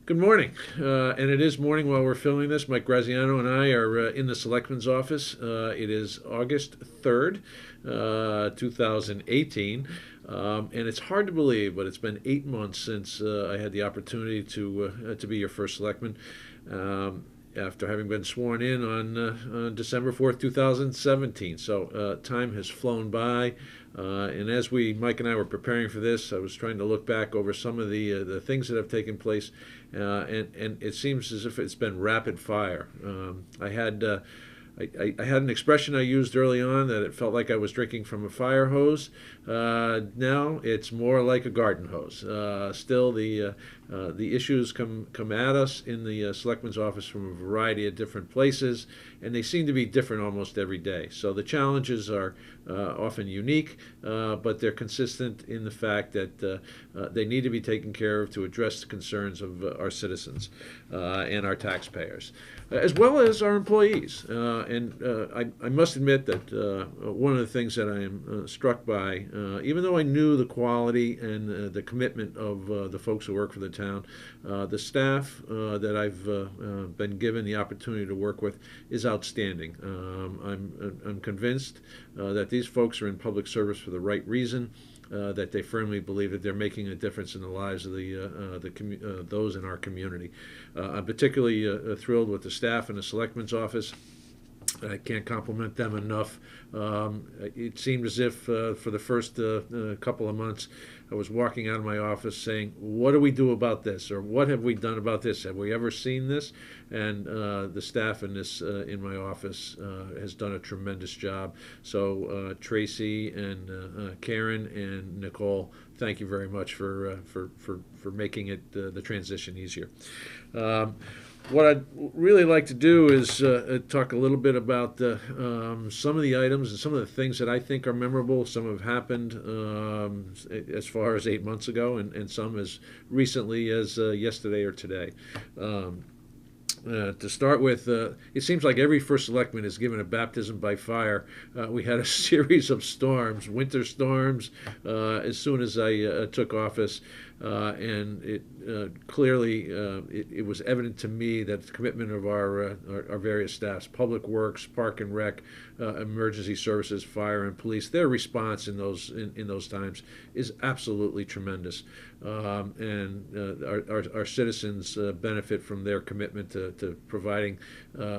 Good morning, and it is morning while we're filming this. Mike Graziano and I are in the Selectman's office. It is August 3rd, 2018, and it's hard to believe, but it's been 8 months since I had the opportunity to be your first Selectman. After having been sworn in on December 4th, 2017. So time has flown by. And as Mike and I were preparing for this, I was trying to look back over some of the things that have taken place, and it seems as if it's been rapid fire. I had an expression I used early on that it felt like I was drinking from a fire hose. Now it's more like a garden hose. Still, the issues come at us in the selectman's office from a variety of different places, and they seem to be different almost every day. So the challenges are often unique, but they're consistent in the fact that they need to be taken care of to address the concerns of our citizens and our taxpayers, as well as our employees. I must admit that one of the things that I am struck by, even though I knew the quality and the commitment of the folks who work for the town, the staff that I've been given the opportunity to work with is outstanding. I'm convinced that these folks are in public service for the right reason. That they firmly believe that they're making a difference in the lives of those in our community. I'm particularly thrilled with the staff in the Selectman's office. I can't compliment them enough. It seemed as if for the first couple of months, I was walking out of my office saying, "What do we do about this?" or "What have we done about this? Have we ever seen this?" And the staff in my office has done a tremendous job. So Tracy and Karen and Nicole, thank you very much for making it the transition easier. What I'd really like to do is talk a little bit about some of the items and some of the things that I think are memorable. Some have happened as far as 8 months ago, and some as recently as yesterday or today. To start with, it seems like every first selectman is given a baptism by fire. We had a series of storms, winter storms, as soon as I took office, and it clearly it was evident to me that the commitment of our various staffs, Public Works, Park and Rec, Emergency Services, Fire and Police, their response in those times is absolutely tremendous, and our citizens benefit from their commitment to providing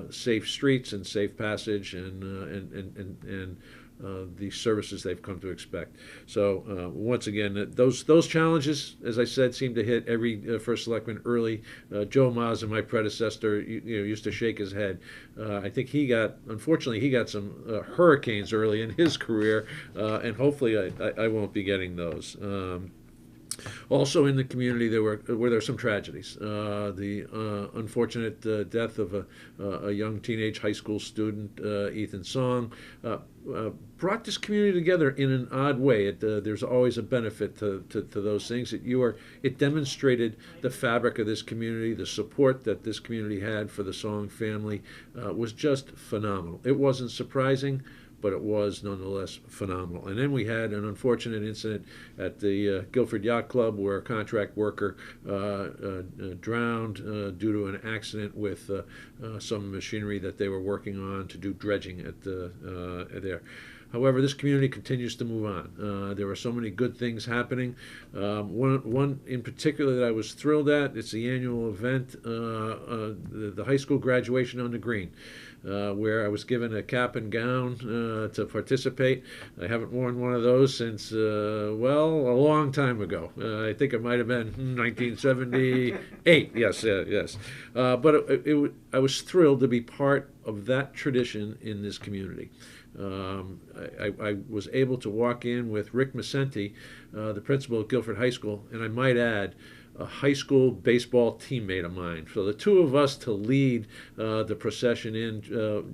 safe streets and safe passage and the services they've come to expect. So once again, those challenges, as I said, seem to hit every first selectman early. Joe Mazza, my predecessor, used to shake his head. I think unfortunately, he got some hurricanes early in his career, and hopefully I won't be getting those. Also in the community, there were some tragedies. The unfortunate death of a young teenage high school student, Ethan Song, brought this community together in an odd way. There's always a benefit to those things. It demonstrated the fabric of this community, the support that this community had for the Song family was just phenomenal. It wasn't surprising, but it was nonetheless phenomenal. And then we had an unfortunate incident at the Guilford Yacht Club where a contract worker drowned due to an accident with some machinery that they were working on to do dredging at there. However, this community continues to move on. There are so many good things happening. One in particular that I was thrilled at, it's the annual event, the high school graduation on the green, where I was given a cap and gown to participate. I haven't worn one of those since, a long time ago. I think it might have been 1978. Yes. But I was thrilled to be part of that tradition in this community. I was able to walk in with Rick Macenti, the principal at Guilford High School, and I might add, a high school baseball teammate of mine. So the two of us to lead the procession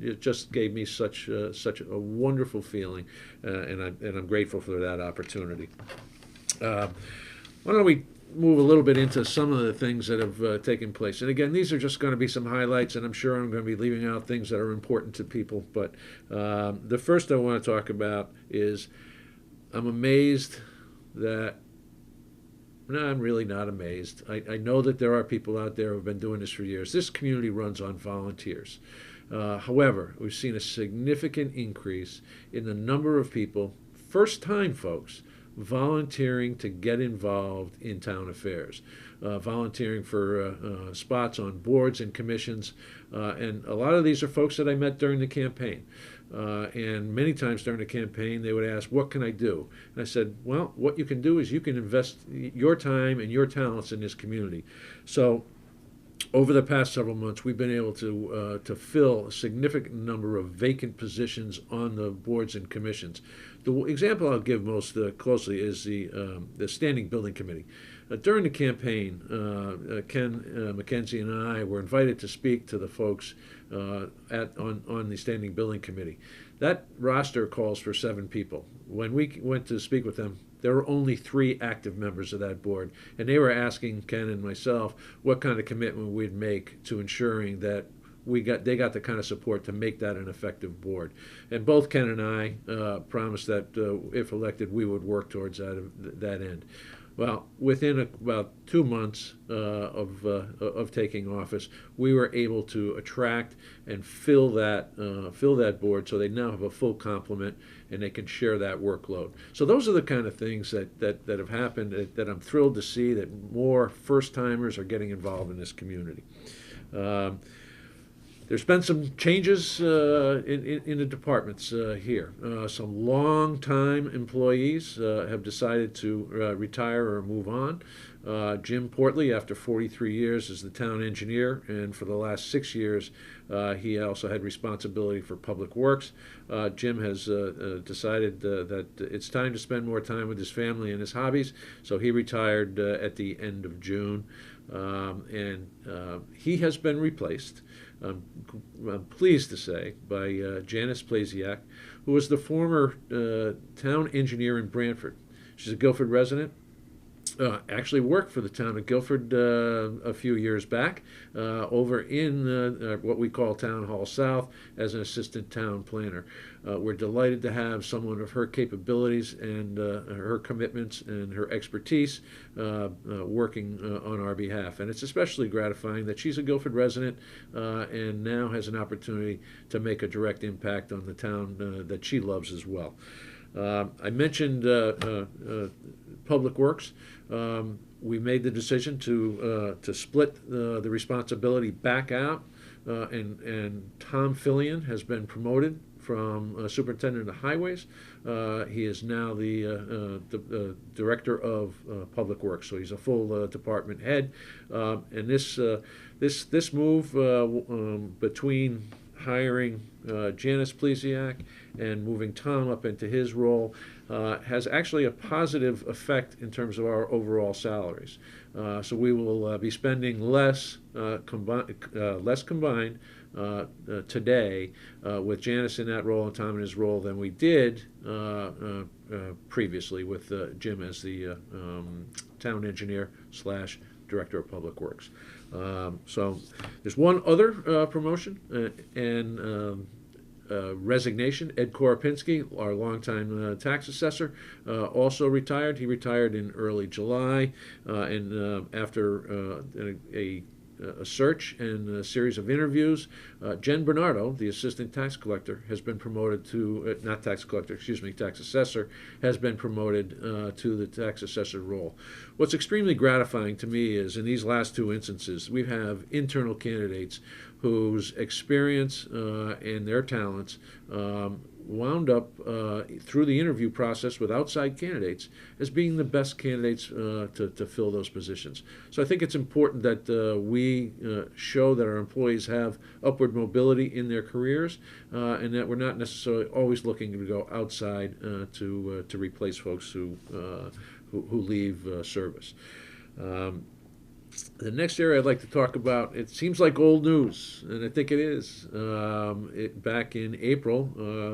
it just gave me such a wonderful feeling, and I'm grateful for that opportunity. Why don't we move a little bit into some of the things that have taken place. And again, these are just going to be some highlights, and I'm sure I'm going to be leaving out things that are important to people. But the first I want to talk about is I'm amazed that No, I'm really not amazed. I know that there are people out there who have been doing this for years. This community runs on volunteers. However, we've seen a significant increase in the number of people, first time folks, volunteering to get involved in town affairs, volunteering for spots on boards and commissions. And a lot of these are folks that I met during the campaign. And many times during the campaign, they would ask, "What can I do?" And I said, "Well, what you can do is you can invest your time and your talents in this community." So over the past several months, we've been able to fill a significant number of vacant positions on the boards and commissions. The example I'll give most closely is the Standing Building Committee. During the campaign, Ken McKenzie and I were invited to speak to the folks on the Standing Building Committee. That roster calls for 7 people. When we went to speak with them, there were only 3 active members of that board, and they were asking Ken and myself what kind of commitment we'd make to ensuring that they got the kind of support to make that an effective board. And both Ken and I promised that if elected, we would work towards that end. Well, within about 2 months of taking office, we were able to attract and fill that board, so they now have a full complement and they can share that workload. So those are the kind of things that have happened that I'm thrilled to see, that more first timers are getting involved in this community. There's been some changes in the departments here. Some long-time employees have decided to retire or move on. Jim Portley, after 43 years, is the town engineer, and for the last 6 years, he also had responsibility for public works. Jim has decided that it's time to spend more time with his family and his hobbies, so he retired at the end of June, and he has been replaced. I'm pleased to say, by Janice Plasiak, who was the former town engineer in Brantford. She's a Guilford resident. Actually worked for the town of Guilford a few years back over in what we call Town Hall South as an assistant town planner. We're delighted to have someone of her capabilities and her commitments and her expertise working on our behalf. And it's especially gratifying that she's a Guilford resident and now has an opportunity to make a direct impact on the town that she loves as well. I mentioned Public Works. We made the decision to split the responsibility back out, and Tom Fillion has been promoted from superintendent of highways. He is now the director of public works, so he's a full department head. And this move between hiring Janice Plesiak and moving Tom up into his role has actually a positive effect in terms of our overall salaries. So we will be spending less combined today with Janice in that role and Tom in his role than we did previously with Jim as the town engineer / director of public works. So there's one other promotion and resignation. Ed Koropinski, our longtime tax assessor, also retired. He retired in early July, and after a search and a series of interviews, Jen Bernardo, the assistant tax collector, has been promoted to, not tax collector, excuse me, tax assessor, has been promoted to the tax assessor role. What's extremely gratifying to me is in these last 2 instances, we have internal candidates whose experience and their talents wound up through the interview process with outside candidates as being the best candidates to fill those positions. So I think it's important that we show that our employees have upward mobility in their careers and that we're not necessarily always looking to go outside to replace folks who leave service. The next area I'd like to talk about, it seems like old news, and I think it is. Back in April,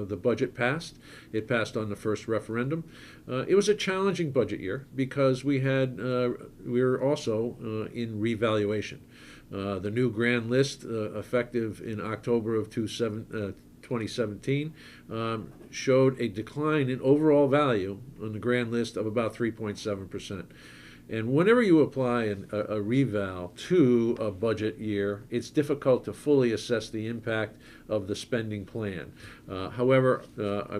the budget passed. It passed on the first referendum. It was a challenging budget year because we were also in revaluation. The new grand list, effective in October of 2017, showed a decline in overall value on the grand list of about 3.7%. And whenever you apply a reval to a budget year, it's difficult to fully assess the impact of the spending plan. However,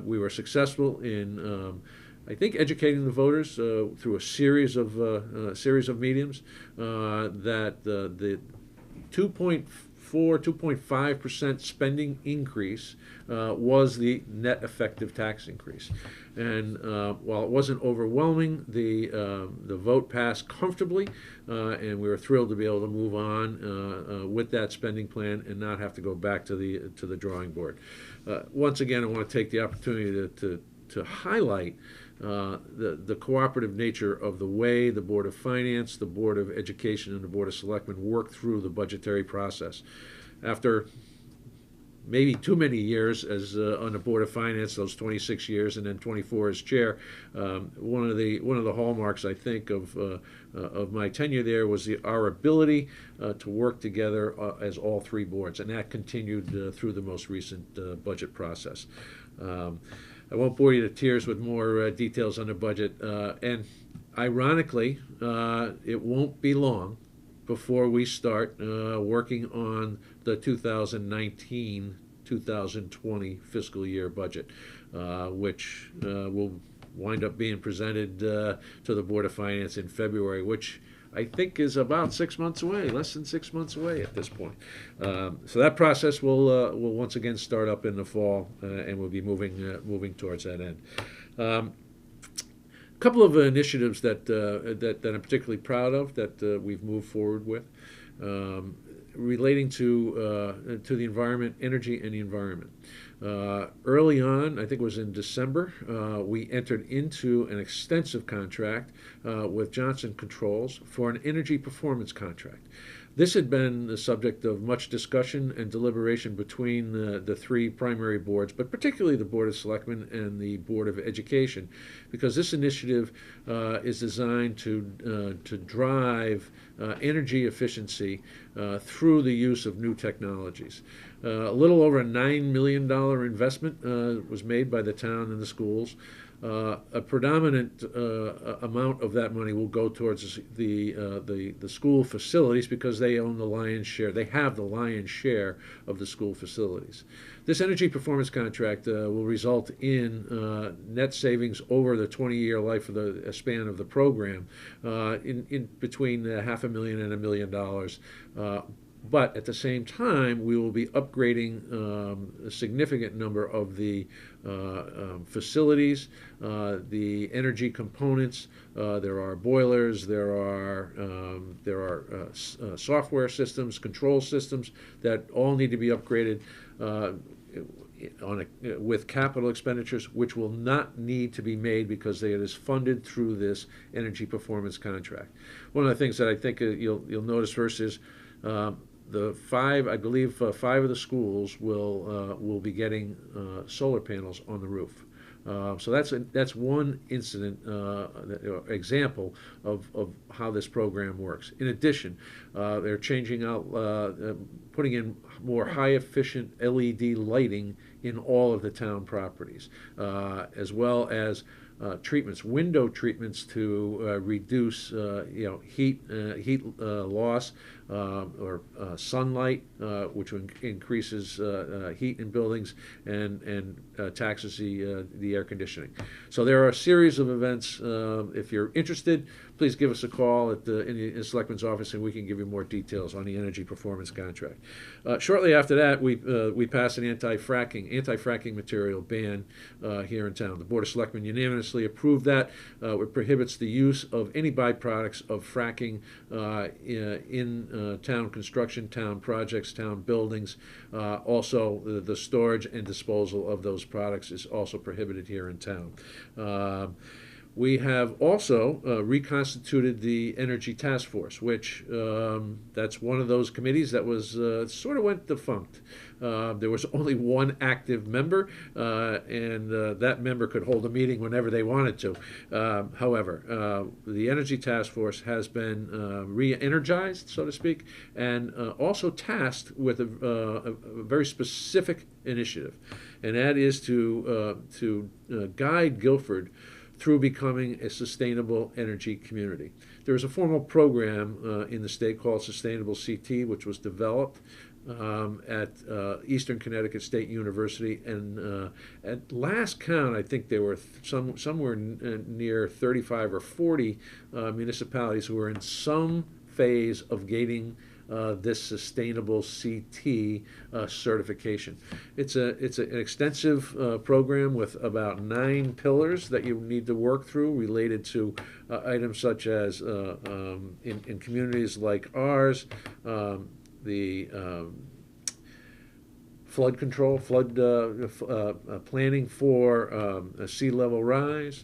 we were successful in I think educating the voters through a series of mediums that the 2.5% spending increase was the net effective tax increase. And while it wasn't overwhelming, the vote passed comfortably, and we were thrilled to be able to move on with that spending plan and not have to go back to the drawing board. Once again, I want to take the opportunity to highlight the cooperative nature of the way the Board of Finance, the Board of Education, and the Board of Selectmen work through the budgetary process. After maybe too many years as on the Board of Finance, those 26 years, and then 24 as chair, one of the hallmarks, I think, of my tenure there was our ability to work together as all three boards, and that continued through the most recent budget process. I won't bore you to tears with more details on the budget, and ironically, it won't be long before we start working on the 2019-2020 fiscal year budget, which will wind up being presented to the Board of Finance in February, which I think is about 6 months away, less than 6 months away at this point. So that process will once again start up in the fall, and we'll be moving towards that end. A couple of initiatives that I'm particularly proud of that we've moved forward with, relating to the environment, energy, and the environment. Early on, I think it was in December, we entered into an extensive contract with Johnson Controls for an energy performance contract. This had been the subject of much discussion and deliberation between the three primary boards, but particularly the Board of Selectmen and the Board of Education, because this initiative is designed to drive energy efficiency through the use of new technologies. A little over a $9 million investment was made by the town and the schools. A predominant amount of that money will go towards the school facilities because they own the lion's share. They have the lion's share of the school facilities. This energy performance contract will result in net savings over the 20-year life of the span of the program, in between $500,000 and $1 million. But at the same time, we will be upgrading a significant number of the facilities, the energy components. There are boilers, there are software systems, control systems that all need to be upgraded with capital expenditures, which will not need to be made because it is funded through this energy performance contract. One of the things that I think you'll notice first is I believe five of the schools will be getting solar panels on the roof. So that's one example of how this program works. In addition, they're changing out, putting in more high-efficient LED lighting in all of the town properties, as well as treatments, window treatments to reduce heat loss, or sunlight, which increases heat in buildings and taxes the air conditioning. So there are a series of events. If you're interested, please give us a call in the Selectman's office, and we can give you more details on the energy performance contract. Shortly after that, we passed an anti-fracking material ban here in town. The Board of Selectmen unanimously approved that. It prohibits the use of any byproducts of fracking in town construction, town projects, town buildings. Also, the storage and disposal of those products is also prohibited here in town. We have also reconstituted the Energy Task Force, which that's one of those committees that was sort of went defunct. There was only one active member, and that member could hold a meeting whenever they wanted to. However, the Energy Task Force has been re-energized, so to speak, and also tasked with a very specific initiative, and that is to guide Guilford through becoming a sustainable energy community. There is a formal program in the state called Sustainable CT, which was developed at Eastern Connecticut State University, and at last count, I think there were somewhere near 35 or 40 municipalities who were in some phase of gaining this sustainable CT certification. It's an extensive program with about 9 pillars that you need to work through related to items such as in communities like ours, the flood control, flood planning for sea level rise.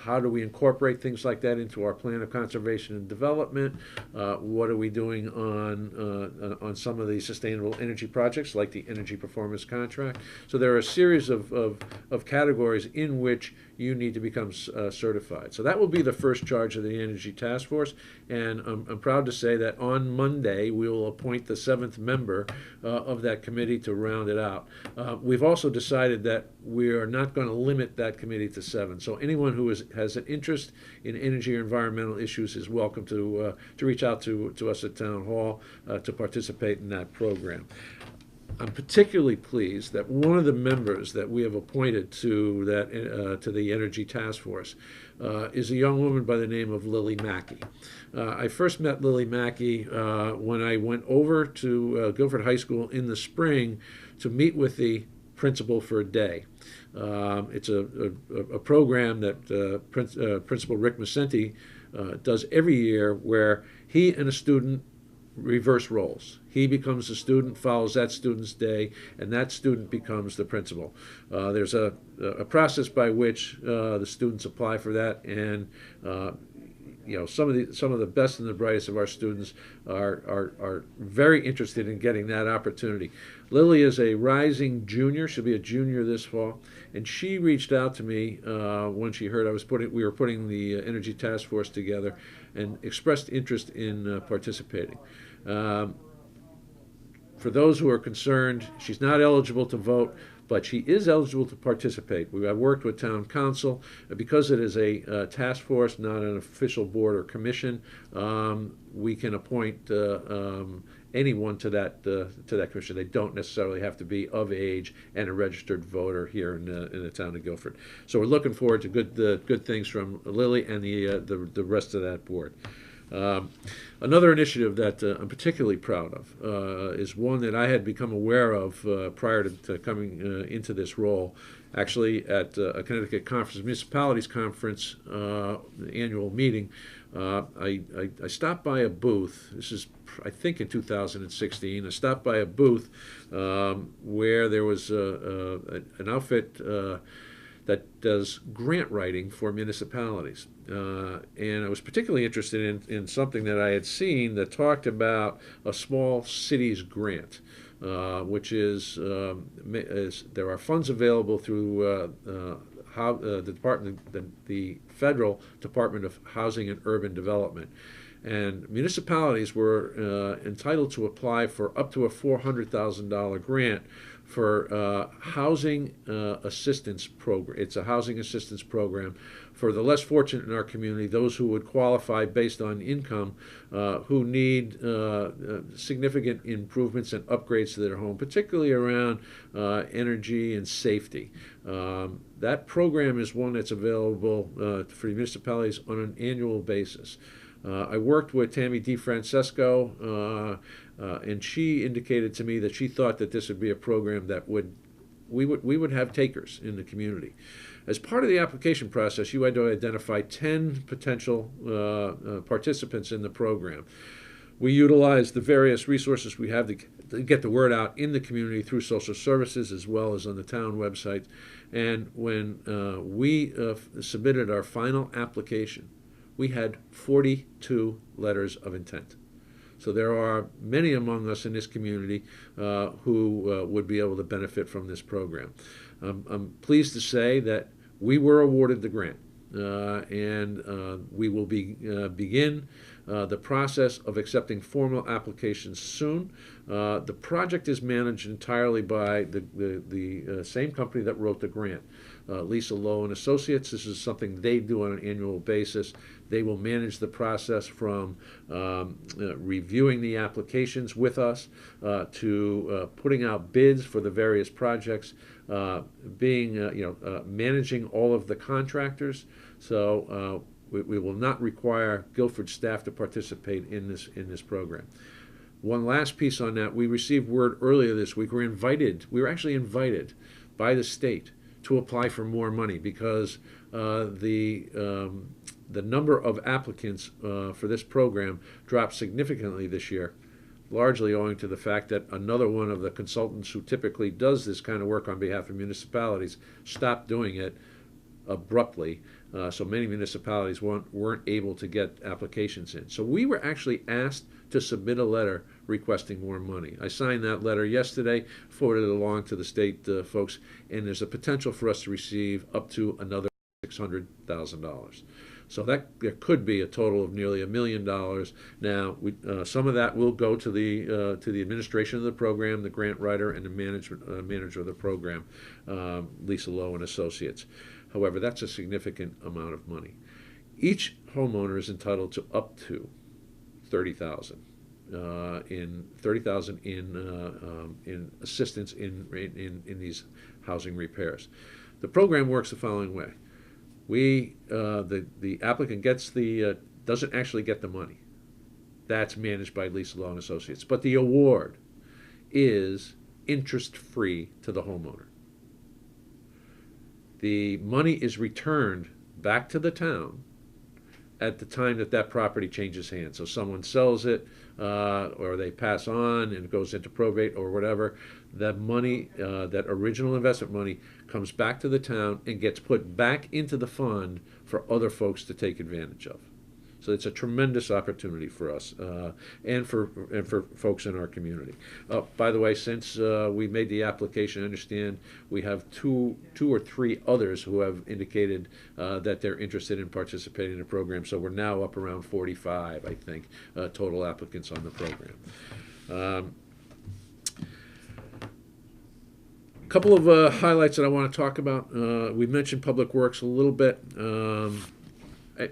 How do we incorporate things like that into our plan of conservation and development? What are we doing on some of the sustainable energy projects, like the energy performance contract? So there are a series of categories in which you need to become certified. So that will be the first charge of the Energy Task Force, and I'm proud to say that on Monday we will appoint the 7th member of that committee to round it out. We've also decided that we are not going to limit that committee to 7. So anyone who has an interest in energy or environmental issues is welcome to reach out to us at Town Hall to participate in that program. I'm particularly pleased that one of the members that we have appointed to the Energy Task Force is a young woman by the name of Lilly Mackey. I first met Lilly Mackey when I went over to Guilford High School in the spring to meet with the principal for a day. It's a program that Principal Rick Macenti does every year, where he and a student reverse roles. He becomes the student, follows that student's day, and that student becomes the principal. There's a process by which the students apply for that, and some of the best and the brightest of our students are very interested in getting that opportunity. Lily is a rising junior. She'll be a junior this fall, and she reached out to me when she heard we were putting the Energy Task Force together, and expressed interest in participating. For those who are concerned, she's not eligible to vote, but she is eligible to participate. I've worked with town council. Because it is a task force, not an official board or commission, we can appoint anyone to that commission. They don't necessarily have to be of age and a registered voter here in the town of Guilford. So we're looking forward to good things from Lily and the rest of that board. Another initiative that I'm particularly proud of is one that I had become aware of prior to coming into this role. Actually, at a Connecticut Conference of Municipalities Conference annual meeting, I stopped by a booth. This is, I think, in 2016. I stopped by a booth where there was an outfit that does grant writing for municipalities. And I was particularly interested in something that I had seen that talked about a small cities grant, which is there are funds available through the Federal Department of Housing and Urban Development. And municipalities were entitled to apply for up to a $400,000 grant for housing assistance program. It's a housing assistance program for the less fortunate in our community, those who would qualify based on income, who need significant improvements and upgrades to their home, particularly around energy and safety. That program is one that's available for municipalities on an annual basis. I worked with Tammy DeFrancesco, and she indicated to me that she thought that this would be a program that we would have takers in the community. As part of the application process, you had to identify 10 potential participants in the program. We utilized the various resources we have to get the word out in the community through social services as well as on the town website. And when we submitted our final application, we had 42 letters of intent. So there are many among us in this community who would be able to benefit from this program. I'm pleased to say that we were awarded the grant, and we will begin the process of accepting formal applications soon. The project is managed entirely by the same company that wrote the grant, Lisa Lowe and Associates. This is something they do on an annual basis. They will manage the process from reviewing the applications with us to putting out bids for the various projects, managing all of the contractors. So we will not require Guilford staff to participate in this program. One last piece on that: we received word earlier this week. We were actually invited by the state to apply for more money because the number of applicants for this program dropped significantly this year, largely owing to the fact that another one of the consultants who typically does this kind of work on behalf of municipalities stopped doing it abruptly. So many municipalities weren't able to get applications in. So we were actually asked to submit a letter requesting more money. I signed that letter yesterday, forwarded it along to the state folks, and there's a potential for us to receive up to another $600,000. So there could be a total of nearly $1 million. Now, some of that will go to the administration of the program, the grant writer, and the manager of the program, Lisa Lowe and Associates. However, that's a significant amount of money. Each homeowner is entitled to up to $30,000 in assistance in these housing repairs. The program works the following way: the applicant doesn't actually get the money. That's managed by Lisa Lowe and Associates, but the award is interest-free to the homeowner. The money is returned back to the town at the time that property changes hands. So someone sells it, or they pass on and it goes into probate or whatever. That money, that original investment money, comes back to the town and gets put back into the fund for other folks to take advantage of. So it's a tremendous opportunity for us and for folks in our community. By the way, since we made the application, I understand we have two or three others who have indicated that they're interested in participating in the program. So we're now up around 45, I think, total applicants on the program. A couple of highlights that I want to talk about. We mentioned Public Works a little bit.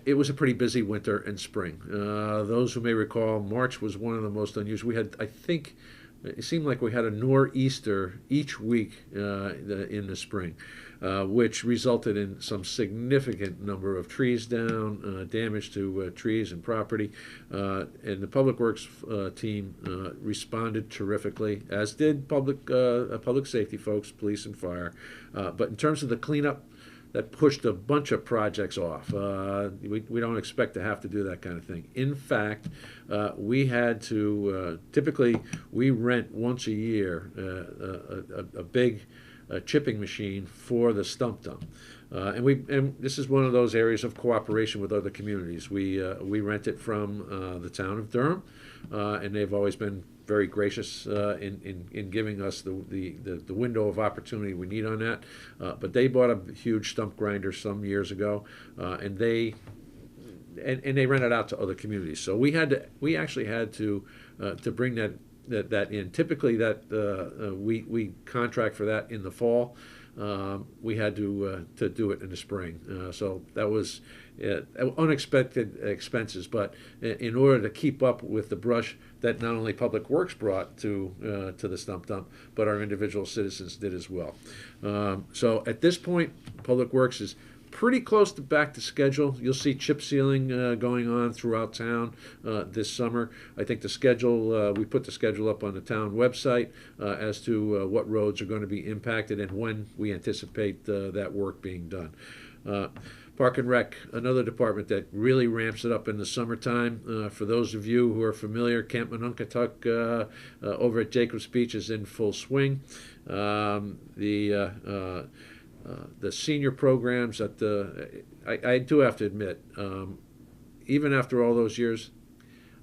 It was a pretty busy winter and spring. Those who may recall, March was one of the most unusual. We had, I think, it seemed like we had a nor'easter each week in the spring, which resulted in some significant number of trees down, damage to trees and property. And the Public Works team responded terrifically, as did public safety folks, police and fire. But in terms of the cleanup, that pushed a bunch of projects off. We don't expect to have to do that kind of thing. In fact, we had to, typically we rent once a year a big chipping machine for the stump dump. And this is one of those areas of cooperation with other communities. We rent it from the town of Durham, and they've always been very gracious in giving us the window of opportunity we need on that. But they bought a huge stump grinder some years ago, and they rent it out to other communities. So we actually had to bring that in. Typically we contract for that in the fall. We had to do it in the spring. So that was unexpected expenses, but in order to keep up with the brush that not only Public Works brought to the stump dump, but our individual citizens did as well. So at this point, Public Works is pretty close to back to schedule. You'll see chip sealing going on throughout town this summer. I think the schedule, we put the schedule up on the town website as to what roads are going to be impacted and when we anticipate that work being done. Park and Rec, another department that really ramps it up in the summertime. For those of you who are familiar, Camp Monunkatuk over at Jacobs Beach is in full swing. The senior programs I do have to admit, even after all those years,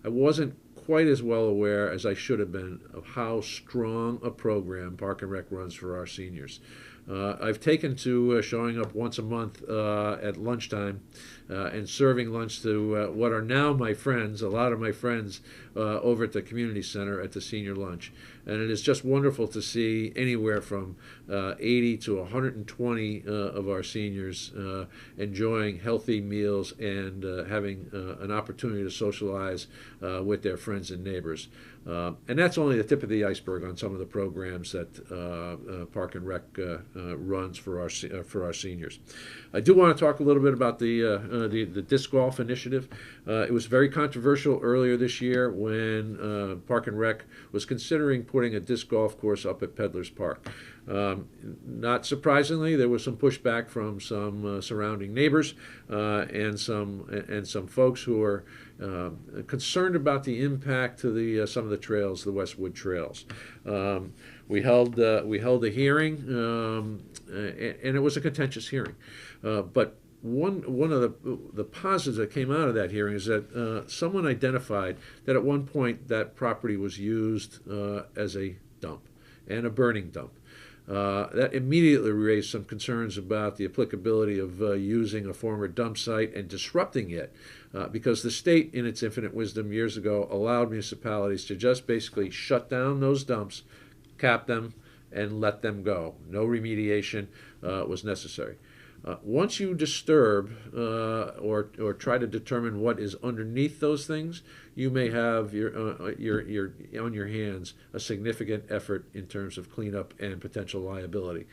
I wasn't quite as well aware as I should have been of how strong a program Park and Rec runs for our seniors. I've taken to showing up once a month at lunchtime and serving lunch to what are now my friends, a lot of my friends over at the community center at the senior lunch. And it is just wonderful to see anywhere from 80 to 120 of our seniors enjoying healthy meals and having an opportunity to socialize with their friends and neighbors. And that's only the tip of the iceberg on some of the programs that Park and Rec runs for our seniors. I do want to talk a little bit about the disc golf initiative. It was very controversial earlier this year when Park and Rec was considering putting a disc golf course up at Peddlers Park. Not surprisingly, there was some pushback from some surrounding neighbors and some folks who are concerned about the impact to some of the trails, the Westwood trails. We held a hearing, and it was a contentious hearing. But one of the positives that came out of that hearing is that someone identified that at one point that property was used as a dump and a burning dump. That immediately raised some concerns about the applicability of using a former dump site and disrupting it, because the state, in its infinite wisdom years ago, allowed municipalities to just basically shut down those dumps, cap them, and let them go. No remediation was necessary. Once you disturb or try to determine what is underneath those things, you may have your on your hands a significant effort in terms of cleanup and potential liability.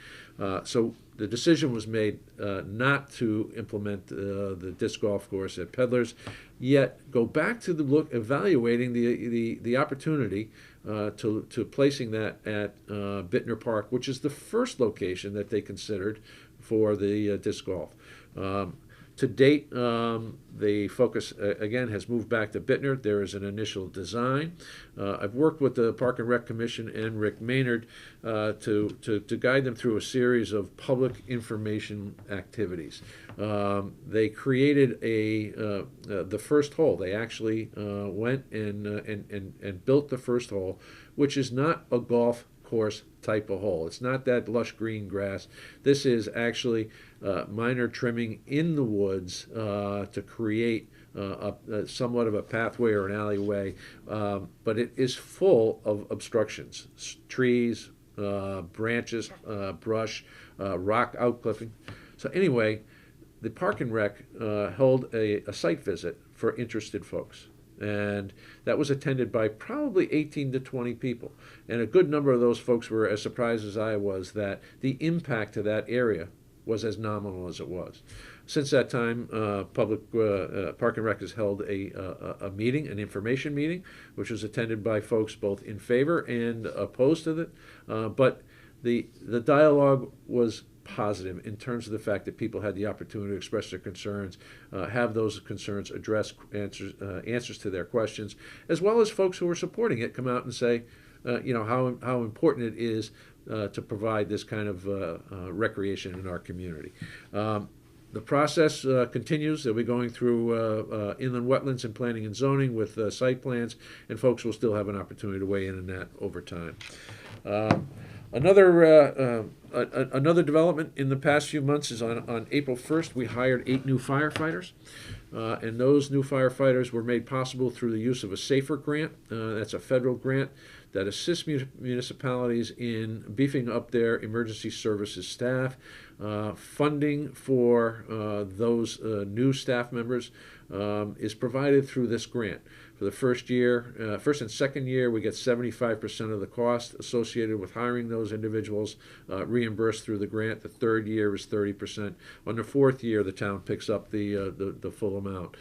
So the decision was made not to implement the disc golf course at Peddlers, yet go back to evaluating the opportunity to placing that at Bittner Park, which is the first location that they considered for the disc golf. To date, the focus again has moved back to Bittner. There is an initial design. I've worked with the Park and Rec Commission and Rick Maynard to guide them through a series of public information activities. They created the first hole. They actually went and built the first hole, which is not a golf course type of hole. It's not that lush green grass. This is actually minor trimming in the woods to create somewhat of a pathway or an alleyway, but it is full of obstructions, trees, branches, brush, rock outclipping. So anyway, the Park and Rec held a site visit for interested folks. And that was attended by probably 18 to 20 people. And a good number of those folks were as surprised as I was that the impact to that area was as nominal as it was. Since that time, Park and Rec has held a meeting, an information meeting, which was attended by folks both in favor and opposed to it. But the dialogue was positive in terms of the fact that people had the opportunity to express their concerns, have those concerns address answers to their questions, as well as folks who are supporting it come out and say, how important it is to provide this kind of recreation in our community. The process continues. They'll be going through inland wetlands and planning and zoning with site plans, and folks will still have an opportunity to weigh in on that over time. Another development in the past few months is on April 1st, we hired 8 new firefighters. And those new firefighters were made possible through the use of a SAFER grant. That's a federal grant that assists municipalities in beefing up their emergency services staff. Funding for those new staff members is provided through this grant. For the first and second year, we get 75% of the cost associated with hiring those individuals reimbursed through the grant. The third year is 30%. On the fourth year, the town picks up the full amount.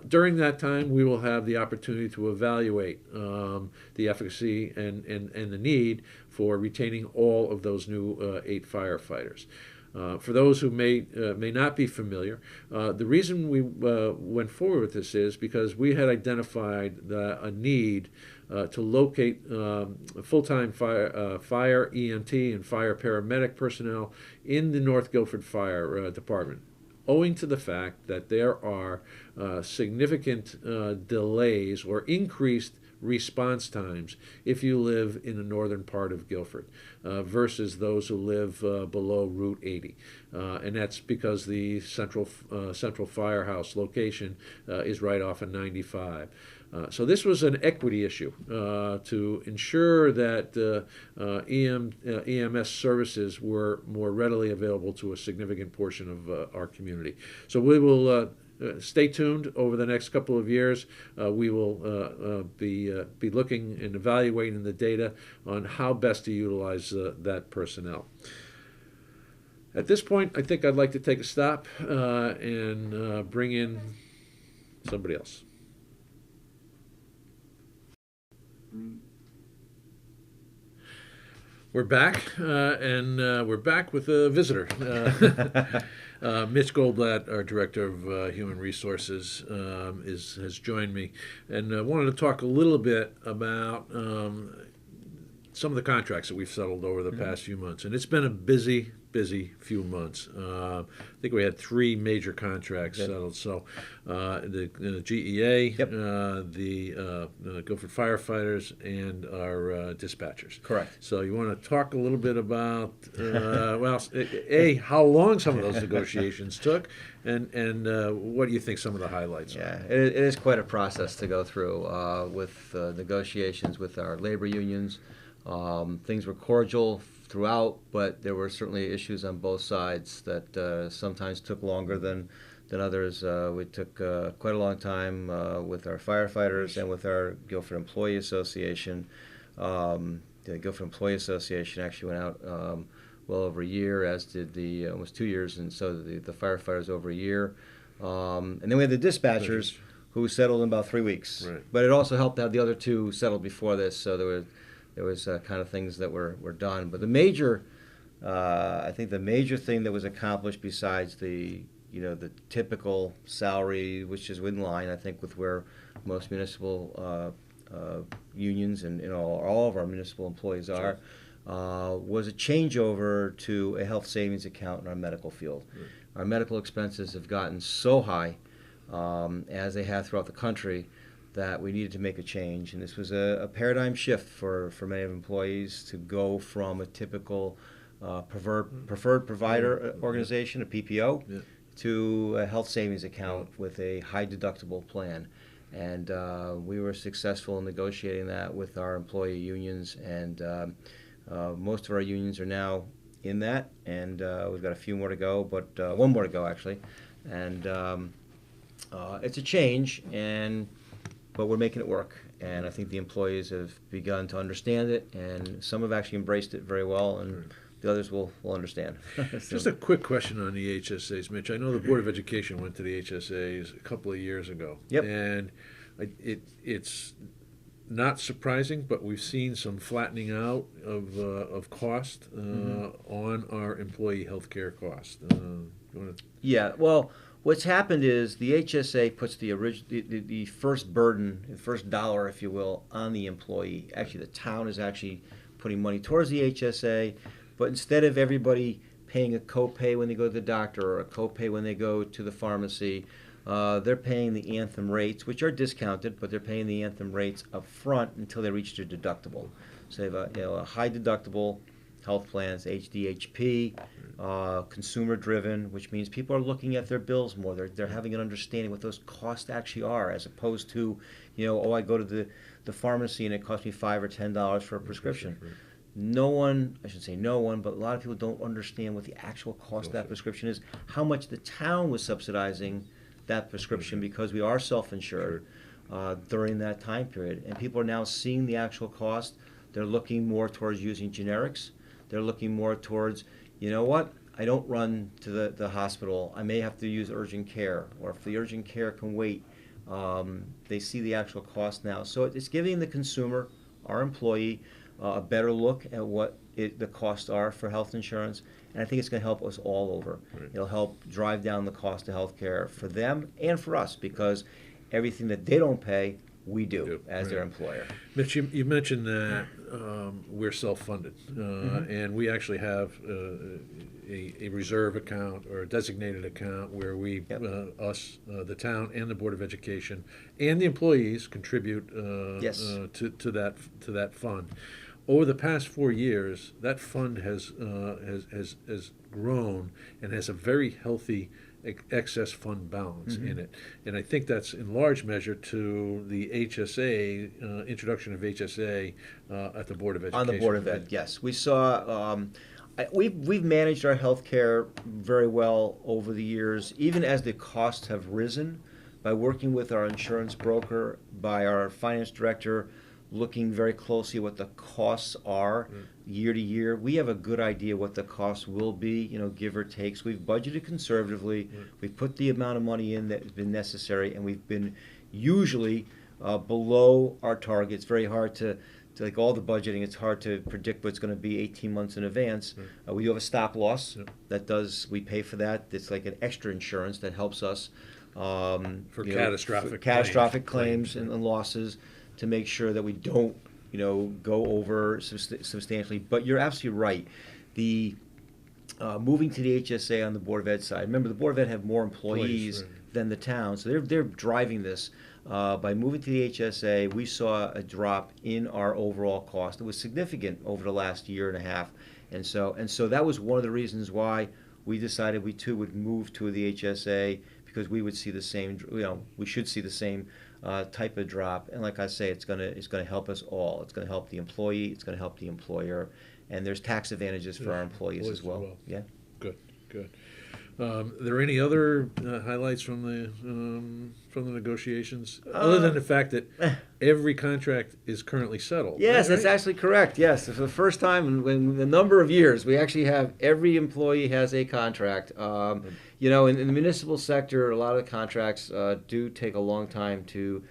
During that time, we will have the opportunity to evaluate the efficacy and the need for retaining all of those new 8 firefighters. For those who may not be familiar, the reason we went forward with this is because we had identified a need to locate full-time fire EMT and fire paramedic personnel in the North Guilford Fire Department, owing to the fact that there are significant delays or increased response times if you live in the northern part of Guilford versus those who live below Route 80. And that's because the central firehouse location is right off of 95. So this was an equity issue to ensure that EMS services were more readily available to a significant portion of our community. So we will stay tuned over the next couple of years. We will be looking and evaluating the data on how best to utilize that personnel. At this point, I think I'd like to take a stop and bring in somebody else. We're back, and we're back with a visitor. Mitch Goldblatt, our Director of Human Resources, has joined me, and wanted to talk a little bit about some of the contracts that we've settled over the past few months. And it's been a busy few months. I think we had 3 major contracts settled. So the GEA, the Guilford Firefighters, and our dispatchers. Correct. So you want to talk a little bit about, how long some of those negotiations took, and what do you think some of the highlights are? Yeah, it is quite a process to go through with negotiations with our labor unions. Things were cordial throughout, but there were certainly issues on both sides that sometimes took longer than others. We took quite a long time with our firefighters and with our Guilford Employee Association. The Guilford Employee Association actually went out well over a year, as did the almost 2 years, and so the firefighters over a year. And then we had the dispatchers who settled in about 3 weeks. Right. But it also helped to have the other 2 settled before this, so there was kind of things that were done. But the major, I think the major thing that was accomplished besides the typical salary, which is in line, I think, with where most municipal unions and all of our municipal employees are, was a changeover to a health savings account in our medical field. Right. Our medical expenses have gotten so high, as they have throughout the country, that we needed to make a change. And this was a paradigm shift for many of employees to go from a typical preferred provider organization, a PPO, to a health savings account with a high deductible plan. And we were successful in negotiating that with our employee unions, and most of our unions are now in that, and we've got a few more to go, but 1 more to go actually. And it's a change, but we're making it work, and I think the employees have begun to understand it, and some have actually embraced it very well, and the others will understand. Just a quick question on the HSAs, Mitch. I know the Board of Education went to the HSAs a couple of years ago. Yep. And it's not surprising, but we've seen some flattening out of cost on our employee health care cost. Yeah, well, what's happened is the HSA puts the first burden, the first dollar, if you will, on the employee. Actually, the town is actually putting money towards the HSA, but instead of everybody paying a copay when they go to the doctor or a copay when they go to the pharmacy, they're paying the Anthem rates, which are discounted, but they're paying the Anthem rates up front until they reach their deductible. So they have a high deductible health plans, HDHP, consumer-driven, which means people are looking at their bills more. They're having an understanding what those costs actually are, as opposed to, I go to the pharmacy and it costs me $5 or $10 for a prescription. Right. No one, I shouldn't say no one, but a lot of people don't understand what the actual cost of that prescription is, how much the town was subsidizing that prescription, because we are self-insured during that time period. And people are now seeing the actual cost. They're looking more towards using generics. They're looking more towards, I don't run to the hospital. I may have to use urgent care, or if the urgent care can wait, they see the actual cost now. So it's giving the consumer, our employee, a better look at what the costs are for health insurance, and I think it's going to help us all over. Right. It'll help drive down the cost of health care for them and for us, because everything that they don't pay, we do do, as their right. employer. Mitch, you mentioned that we're self-funded, and we actually have a reserve account or a designated account where we, Yep. the town and the Board of Education and the employees contribute Yes. to that fund. Over the past 4 years, that fund has grown and has a very healthy excess fund balance in it. And I think that's in large measure to the HSA, introduction of HSA at the Board of Education. On the Board of Ed, yes. We saw, we've managed our health care very well over the years, even as the costs have risen, by working with our insurance broker, by our finance director, looking very closely at what the costs are year to year. We have a good idea what the costs will be, give or take. So we've budgeted conservatively. We've put the amount of money in that has been necessary, and we've been usually below our target. It's very hard to like all the budgeting, it's hard to predict what's going to be 18 months in advance. We do have a stop loss we pay for that. It's like an extra insurance that helps us For catastrophic claims and losses, to make sure that we don't, go over substantially. But you're absolutely right. The moving to the HSA on the Board of Ed side. Remember, the Board of Ed have more employees than the town, so they're driving this. By moving to the HSA, we saw a drop in our overall cost. It was significant over the last year and a half, and so that was one of the reasons why we decided we too would move to the HSA, because we would see the same. We should see the same type of drop. And like I say, it's gonna help us all. It's gonna help the employee. It's gonna help the employer. And there's tax advantages for our employees as well. Yeah. Good. Are there any other highlights from the negotiations, other than the fact that every contract is currentently settled? Yes, right? that's actually correct. Yes, for the first time in the number of years, we actually have every employee has a contract. In the municipal sector, a lot of the contracts do take a long time to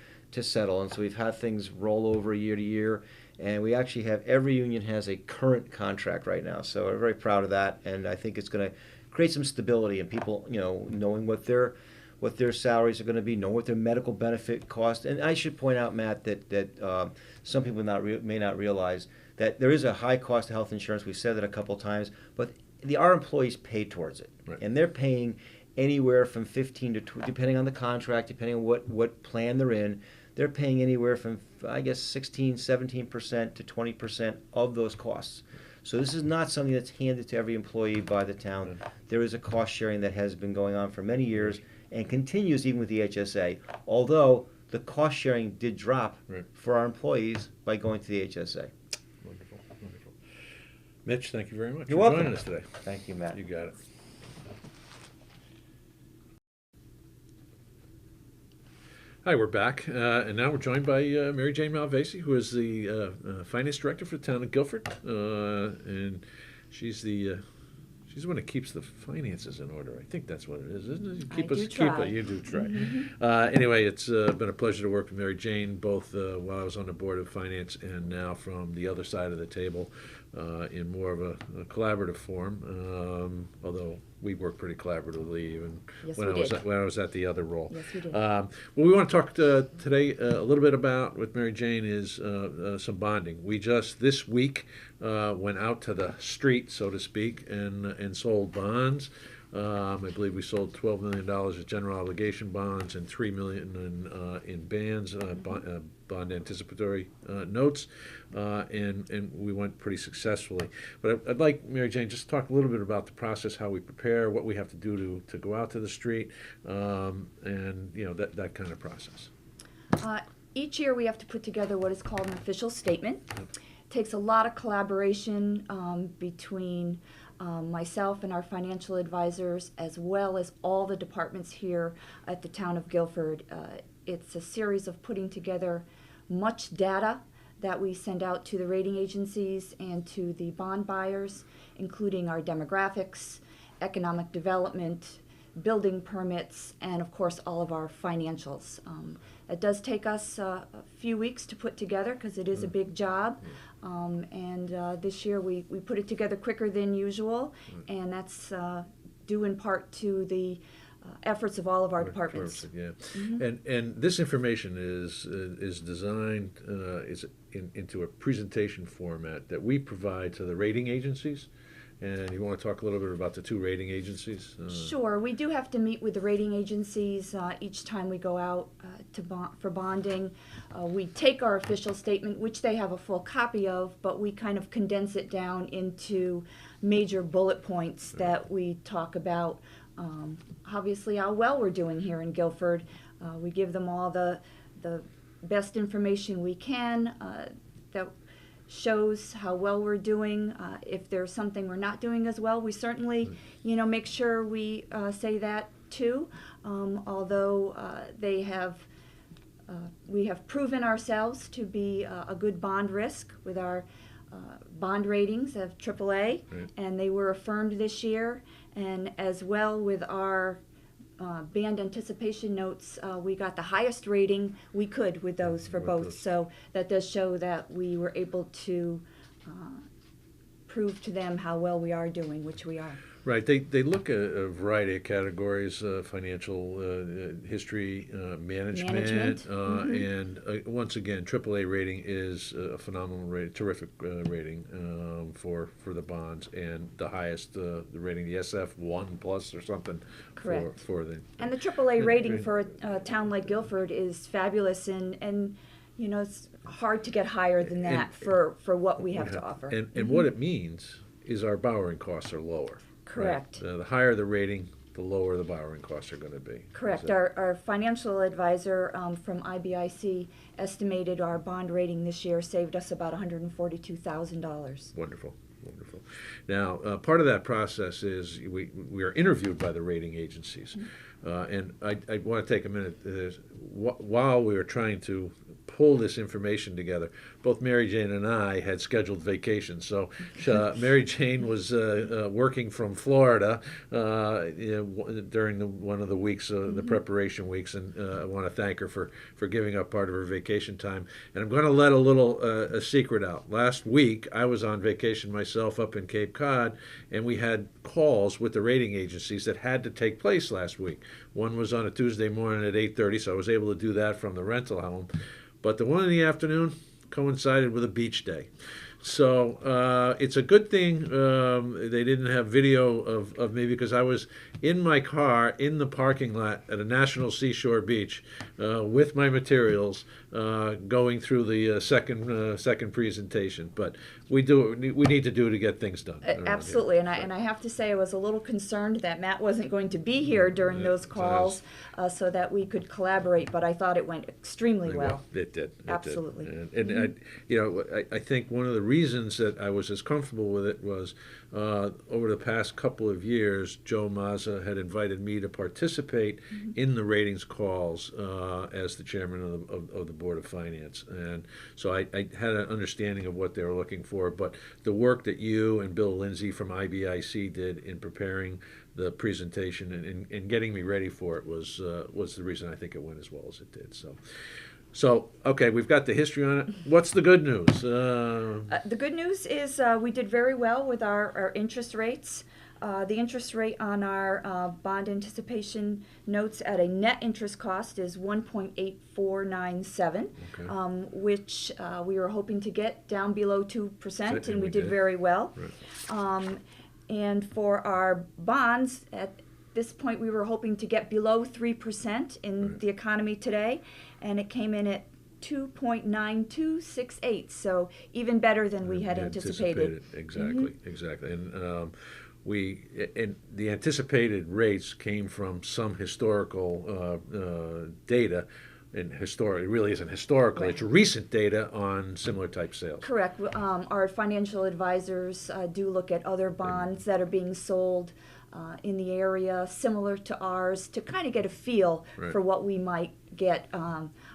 settle, and so we've had things roll over year to year. And we actually have every union has a current contract right now, so we're very proud of that. And I think it's going to create some stability, and people, knowing what their salaries are going to be, knowing what their medical benefit cost. And I should point out, Matt, that some people may not realize that there is a high cost of health insurance. We've said that a couple of times, but our employees pay towards it, and they're paying anywhere from 15 to 20, depending on the contract, depending on what plan they're in. They're paying anywhere from, I guess, 16, 17% to 20% of those costs. So this is not something that's handed to every employee by the town. There is a cost sharing that has been going on for many years and continues even with the HSA, although the cost sharing did drop for our employees by going to the HSA. Wonderful. Mitch, thank you very much You're for welcome. joining us today. Thank you, Matt. You got it. Hi, we're back, and now we're joined by Mary Jane Malvasi, who is the finance director for the town of Guilford, and she's the one that keeps the finances in order. I think that's what it is, isn't it? You do try. Anyway, it's been a pleasure to work with Mary Jane, both while I was on the Board of Finance and now from the other side of the table in more of a collaborative form, although we worked pretty collaboratively even when I was at the other role. Yes, we did. What we want to talk today a little bit about with Mary Jane is some bonding. We just this week went out to the street, so to speak, and sold bonds. I believe we sold $12 million of general obligation bonds and $3 million in bands, bond anticipatory notes, and we went pretty successfully. But I'd like, Mary Jane, just talk a little bit about the process, how we prepare, what we have to do to go out to the street, and that kind of process. Each year we have to put together what is called an official statement. Takes a lot of collaboration between myself and our financial advisors, as well as all the departments here at the town of Guilford. It's a series of putting together much data that we send out to the rating agencies and to the bond buyers, including our demographics, economic development, building permits, and of course all of our financials. It does take us a few weeks to put together because it is a big job, and this year we put it together quicker than usual, and that's due in part to the efforts of all of our Right, departments. yeah. And this information is designed into a presentation format that we provide to the rating agencies. And you want to talk a little bit about the two rating agencies? Sure, we do have to meet with the rating agencies each time we go out for bonding. We take our official statement, which they have a full copy of, but we kind of condense it down into major bullet points that we talk about. Obviously, how well we're doing here in Guilford. We give them all the best information we can that shows how well we're doing. If there's something we're not doing as well, we certainly, make sure we say that too. Although we have proven ourselves to be a good bond risk with our bond ratings of AAA, Right. and they were affirmed this year. And as well with our band anticipation notes, we got the highest rating we could with those for With both. those. So that does show that we were able to prove to them how well we are doing, which we are. Right, they look at a variety of categories, financial history, management, and once again, AAA rating is a phenomenal rating, terrific rating for the bonds, and the highest the rating, the SF1 plus or something. Correct. For the And the AAA rating Right. for a town like Guilford is fabulous, and it's hard to get higher than that for what we have to offer. And what it means is our borrowing costs are lower. Correct. Right? The higher the rating, the lower the borrowing costs are going to be. Correct. So- Our financial advisor from IBIC estimated our bond rating this year saved us about $142,000. Wonderful, wonderful. Now, part of that process is we are interviewed by the rating agencies. And I want to take a minute. While we were trying to pull this information together, both Mary Jane and I had scheduled vacations. So Mary Jane was working from Florida during one of the weeks, the preparation weeks, and I want to thank her for giving up part of her vacation time. And I'm going to let a secret out. Last week, I was on vacation myself up in Cape Cod, and we had calls with the rating agencies that had to take place last week. One was on a Tuesday morning at 8:30, so I was able to do that from the rental home. But the one in the afternoon coincided with a beach day. So it's a good thing they didn't have video of me, because I was in my car in the parking lot at a National Seashore Beach with my materials going through the second presentation. But we need to do to get things done. around here. Absolutely, and I have to say I was a little concerned that Matt wasn't going to be here during those calls so that we could collaborate, but I thought it went extremely well. It did. Absolutely. And I think one of the reasons that I was as comfortable with it was over the past couple of years, Joe Mazza had invited me to participate in the ratings calls as the chairman of the Board of Finance. And so I had an understanding of what they were looking for, but the work that you and Bill Lindsay from IBIC did in preparing the presentation and getting me ready for it was the reason I think it went as well as it did. So, okay, we've got the history on it. What's the good news? The good news is we did very well with our interest rates. The interest rate on our bond anticipation notes at a net interest cost is 1.8497, Okay. which we were hoping to get down below 2%, and we we did did. very well. Right. And for our bonds, at this point, we were hoping to get below 3% in the economy today, and it came in at 2.9268, so even better than we had anticipated. Exactly. And and the anticipated rates came from some historical data. And it really isn't historical. Right. It's recent data on similar type sales. Correct. Our financial advisors do look at other bonds that are being sold in the area similar to ours to kind of get a feel Right. for what we might get.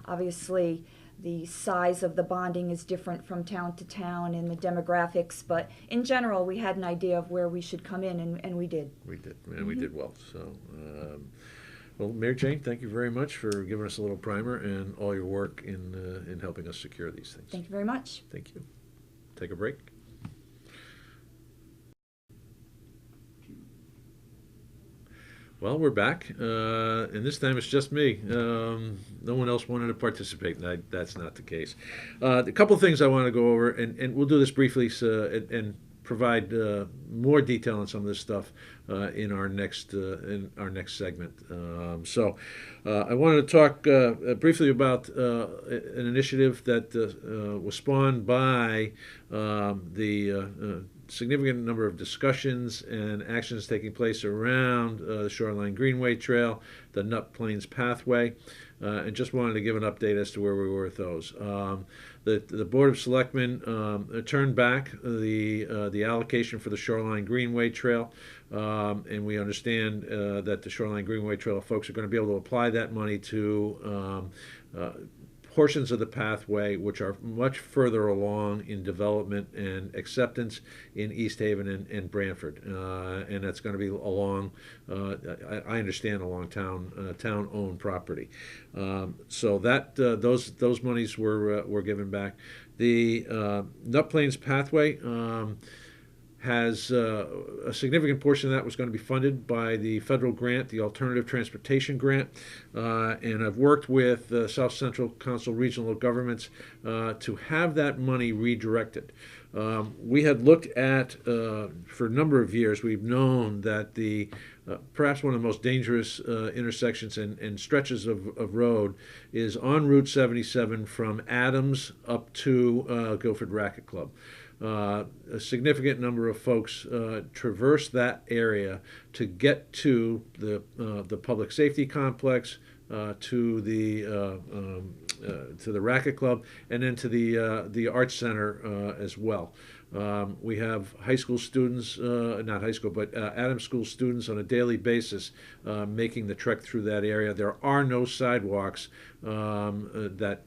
Obviously, the size of the bonding is different from town to town and the demographics, but in general, we had an idea of where we should come in, and we did. We did, and we did well. So, well, Mary Jane, thank you very much for giving us a little primer and all your work in helping us secure these things. Thank you very much. Thank you. Take a break. Well, we're back, and this time it's just me. No one else wanted to participate, and that's not the case. A couple of things I want to go over, and we'll do this briefly, so, and provide more detail on some of this stuff in our next segment. I wanted to talk briefly about an initiative that was spawned by the significant number of discussions and actions taking place around the Shoreline Greenway Trail, the Nut Plains Pathway, and just wanted to give an update as to where we were with those. The Board of Selectmen turned back the allocation for the Shoreline Greenway Trail, and we understand that the Shoreline Greenway Trail folks are going to be able to apply that money to portions of the pathway which are much further along in development and acceptance in East Haven and Branford, and that's going to be along, I understand, along town-owned property. So that those monies were given back. The Nut Plains Pathway has a significant portion of that was going to be funded by the federal grant, the Alternative Transportation Grant, and I've worked with South Central Council Regional Governments to have that money redirected. We had looked at, for a number of years, we've known that the perhaps one of the most dangerous intersections and stretches of road is on Route 77 from Adams up to Guilford Racquet Club. A significant number of folks traverse that area to get to the public safety complex, to the Racquet Club, and then to the Arts Center as well. We have high school students, not high school, but Adams School students on a daily basis making the trek through that area. There are no sidewalks that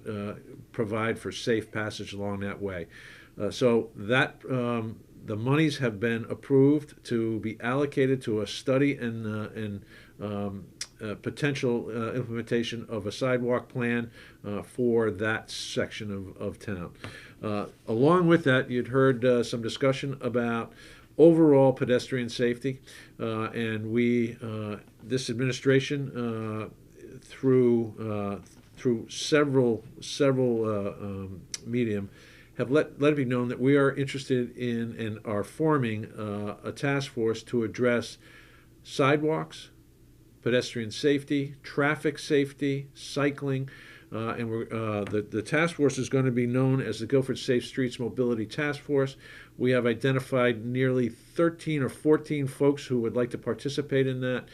provide for safe passage along that way. So that the monies have been approved to be allocated to a study and potential implementation of a sidewalk plan for that section of town. Along with that, you'd heard some discussion about overall pedestrian safety, and this administration, through several medium, have let it be known that we are interested in and are forming a task force to address sidewalks, pedestrian safety, traffic safety, cycling, and the task force is going to be known as the Guilford Safe Streets Mobility Task Force. We have identified nearly 13 or 14 folks who would like to participate in that.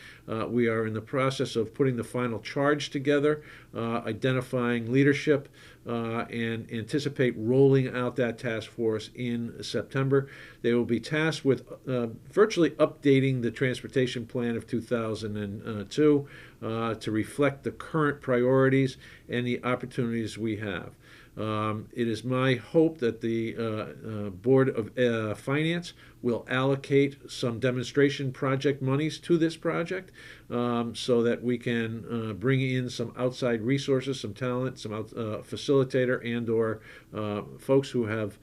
We are in the process of putting the final charge together, identifying leadership, and anticipate rolling out that task force in September. They will be tasked with virtually updating the transportation plan of 2002 to reflect the current priorities and the opportunities we have. It is my hope that the Board of Finance will allocate some demonstration project monies to this project so that we can bring in some outside resources, some talent, some facilitator and or folks who have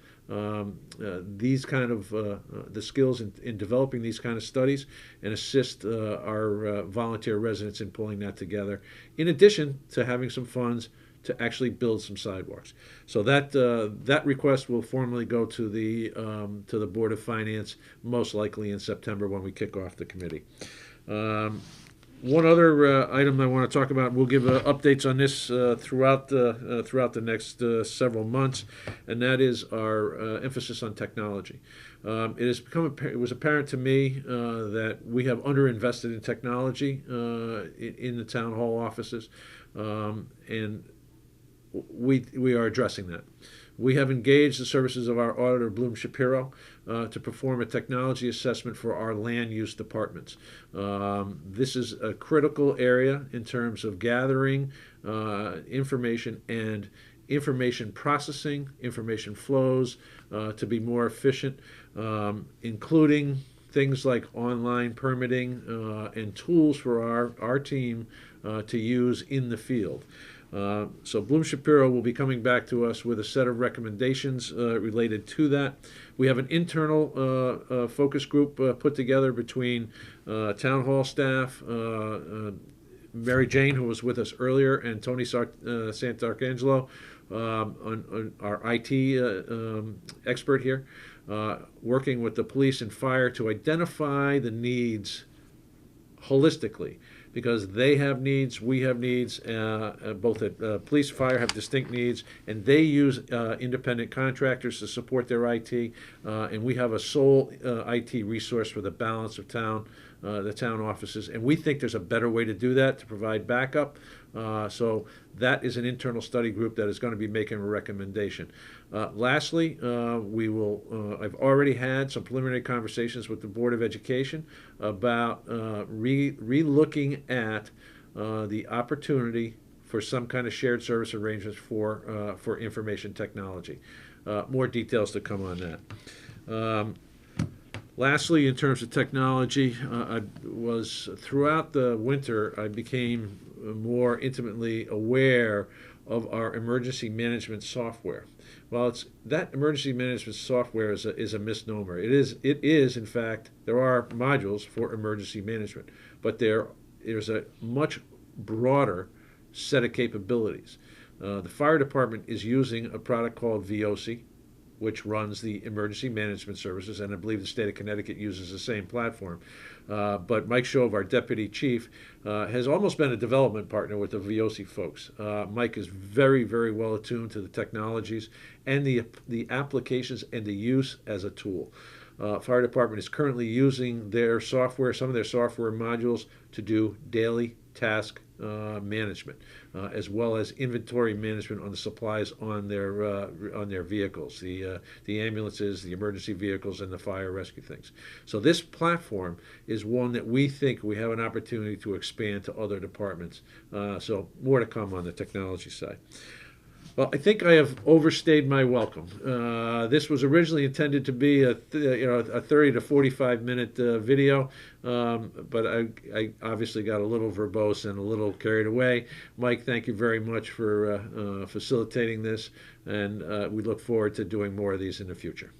these kind of the skills in developing these kind of studies and assist our volunteer residents in pulling that together, in addition to having some funds to actually build some sidewalks. So that request will formally go to the Board of Finance, most likely in September when we kick off the committee. One other item I want to talk about, we'll give updates on this throughout the next several months, and that is our emphasis on technology. It was apparent to me that we have underinvested in technology in the town hall offices, and we are addressing that. We have engaged the services of our auditor, Bloom Shapiro, to perform a technology assessment for our land use departments. This is a critical area in terms of gathering information and information processing, information flows to be more efficient, including things like online permitting and tools for our team to use in the field. So Bloom Shapiro will be coming back to us with a set of recommendations related to that. We have an internal focus group put together between town hall staff, Mary Jane, who was with us earlier, and Tony Sant'Arcangelo, on our IT expert here, working with the police and fire to identify the needs holistically, because they have needs, we have needs, both at police and fire have distinct needs, and they use independent contractors to support their IT, and we have a sole IT resource for the balance of town, the town offices, and we think there's a better way to do that, to provide backup. So that is an internal study group that is going to be making a recommendation. Lastly, I've already had some preliminary conversations with the Board of Education about re-looking at the opportunity for some kind of shared service arrangements for information technology. More details to come on that. Lastly, in terms of technology, throughout the winter, I became more intimately aware of our emergency management software. Well, that emergency management software is a misnomer. It is in fact, there are modules for emergency management, but there's a much broader set of capabilities. The fire department is using a product called VOC, which runs the emergency management services, and I believe the state of Connecticut uses the same platform. But Mike Shove, our deputy chief, has almost been a development partner with the VOC folks. Mike is very, very well attuned to the technologies and the applications and the use as a tool. Fire department is currently using their software, some of their software modules, to do daily task management, as well as inventory management on the supplies on their vehicles, the ambulances, the emergency vehicles, and the fire rescue things. So this platform is one that we think we have an opportunity to expand to other departments. So more to come on the technology side. Well, I think I have overstayed my welcome. This was originally intended to be a 30 to 45 minute video, but I obviously got a little verbose and a little carried away. Mike, thank you very much for facilitating this, and we look forward to doing more of these in the future.